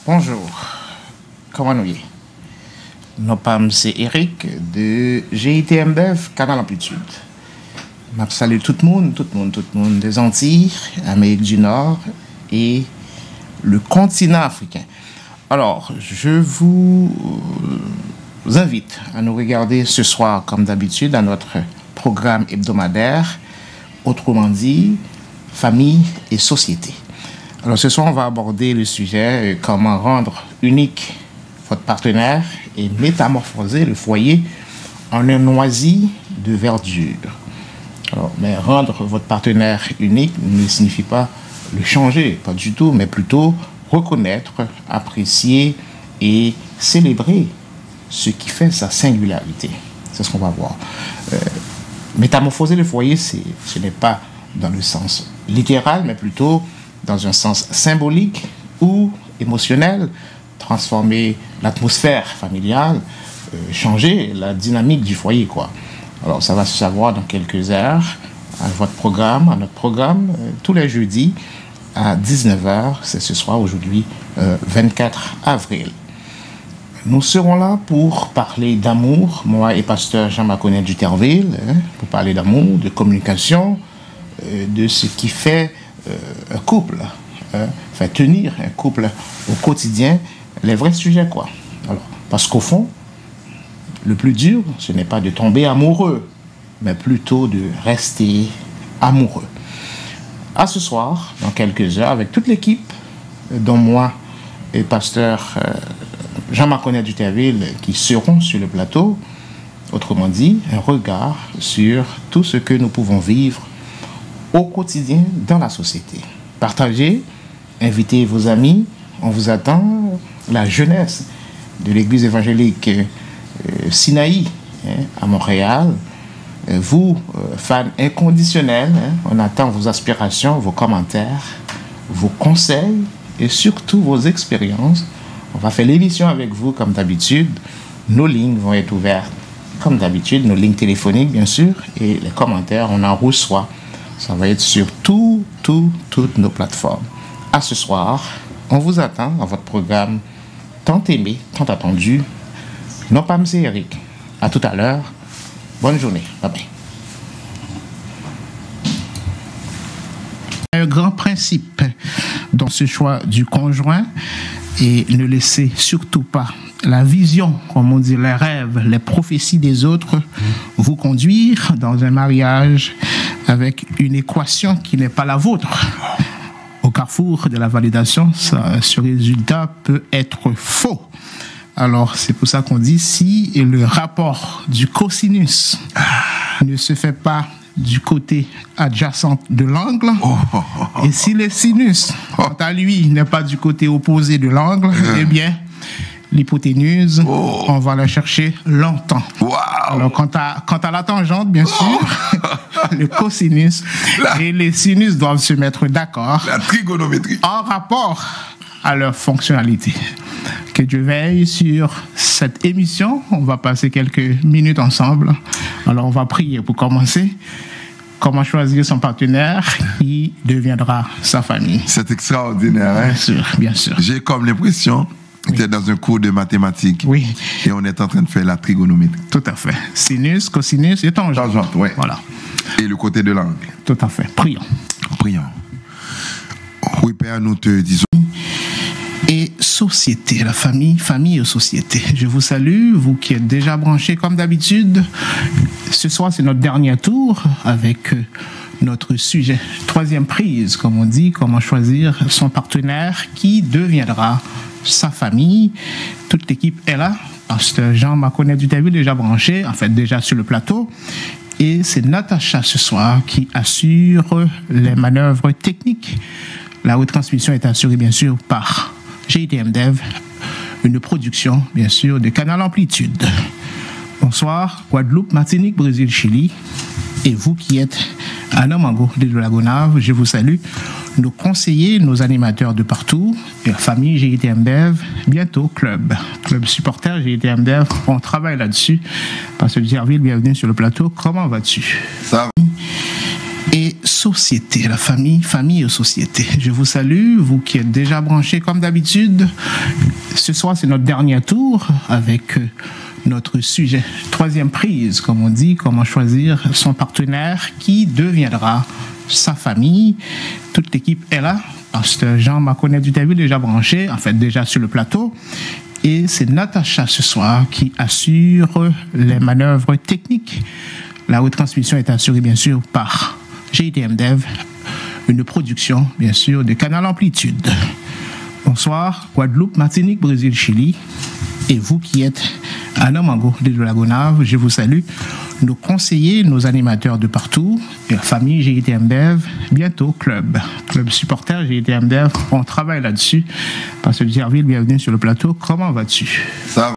Bonjour, comment nous y est? C'est Eric de GITMDEV, Canal Amplitude. Je salue tout le monde des Antilles, Amérique du Nord et le continent africain. Alors, je vous invite à nous regarder ce soir, comme d'habitude, à notre programme hebdomadaire, autrement dit, famille et société. Alors, ce soir, on va aborder le sujet comment rendre unique votre partenaire et métamorphoser le foyer en un noisy de verdure. Alors, mais rendre votre partenaire unique ne signifie pas le changer, pas du tout, mais plutôt reconnaître, apprécier et célébrer ce qui fait sa singularité. C'est ce qu'on va voir. Métamorphoser le foyer, ce n'est pas dans le sens littéral, mais plutôt dans un sens symbolique ou émotionnel, transformer l'atmosphère familiale, changer la dynamique du foyer, quoi. Alors, ça va se savoir dans quelques heures à notre programme, tous les jeudis à 19h. C'est ce soir, aujourd'hui, 24 avril. Nous serons là pour parler d'amour, moi et pasteur Jean-Marc Duterville, pour parler d'amour, de communication, de ce qui fait un couple, fait tenir un couple au quotidien, les vrais sujets, quoi. Alors, parce qu'au fond, le plus dur, ce n'est pas de tomber amoureux, mais plutôt de rester amoureux. À ce soir, dans quelques heures, avec toute l'équipe, dont moi et pasteur Jean-Marc Duterville, qui seront sur le plateau, autrement dit, un regard sur tout ce que nous pouvons vivre au quotidien dans la société. Partagez, invitez vos amis, on vous attend, la jeunesse de l'église évangélique Sinaï à Montréal, vous, fans inconditionnels, on attend vos aspirations, vos commentaires, vos conseils et surtout vos expériences. On va faire l'émission avec vous comme d'habitude. Nos lignes vont être ouvertes comme d'habitude, nos lignes téléphoniques bien sûr, et les commentaires, on en reçoit. Ça va être sur toutes nos plateformes. À ce soir, on vous attend dans votre programme tant aimé, tant attendu. C'est Eric. À tout à l'heure. Bonne journée. Bye bye. Un grand principe dans ce choix du conjoint et ne laissez surtout pas la vision, comme on dit, les rêves, les prophéties des autres vous conduire dans un mariage avec une équation qui n'est pas la vôtre. Au carrefour de la validation, ce résultat peut être faux. Alors, c'est pour ça qu'on dit si le rapport du cosinus ne se fait pas du côté adjacent de l'angle, et si le sinus, quant à lui, n'est pas du côté opposé de l'angle, eh bien, l'hypoténuse, on va la chercher longtemps. Alors, quant à la tangente, bien sûr, le cosinus et les sinus doivent se mettre d'accord. La trigonométrie. En rapport à leur fonctionnalité. Que Dieu veille sur cette émission. On va passer quelques minutes ensemble. Alors, on va prier pour commencer. Comment choisir son partenaire qui deviendra sa famille. C'est extraordinaire, hein? Bien sûr, bien sûr. J'ai comme l'impression que tu es dans un cours de mathématiques. Oui. Et on est en train de faire la trigonométrie. Tout à fait. Sinus, cosinus et tangente. Tangente, oui. Voilà. Et le côté de l'angle. Tout à fait. Prions. Prions. Oui, Père, nous te disons. Et société, la famille et société. Je vous salue, vous qui êtes déjà branchés comme d'habitude. Ce soir, c'est notre dernier tour avec notre sujet. Troisième prise, comme on dit, comment choisir son partenaire qui deviendra sa famille. Toute l'équipe est là. Pasteur Jean-Marc Duterville déjà branché, en fait déjà sur le plateau. Et c'est Natacha ce soir qui assure les manœuvres techniques. La retransmission est assurée bien sûr par GITMDEV, une production, bien sûr, de Canal Amplitude. Bonsoir, Guadeloupe, Martinique, Brésil, Chili. Et vous qui êtes à Namango de la Gonave, je vous salue. Nos conseillers, nos animateurs de partout, et la famille GITMDEV, bientôt club supporter GITMDEV, on travaille là-dessus. Parce que Gerville, bienvenue sur le plateau. Comment vas-tu? Ça va. Et société, la famille et société. Je vous salue, vous qui êtes déjà branchés comme d'habitude. Ce soir, c'est notre dernier tour avec notre sujet. Troisième prise, comme on dit, comment choisir son partenaire qui deviendra sa famille. Toute l'équipe est là. Pasteur Jean Maconnet du Terville déjà branché, en fait déjà sur le plateau. Et c'est Natacha ce soir qui assure les manœuvres techniques. La retransmission est assurée bien sûr par GITM Dev, une production bien sûr de Canal Amplitude. Bonsoir, Guadeloupe, Martinique, Brésil, Chili. Et vous qui êtes à Namango de la Gonave, je vous salue. Nos conseillers, nos animateurs de partout, et la famille GITM Dev, bientôt club supporter GITM Dev, on travaille là-dessus. Pasteur Gerville, bienvenue sur le plateau. Comment vas-tu? Ça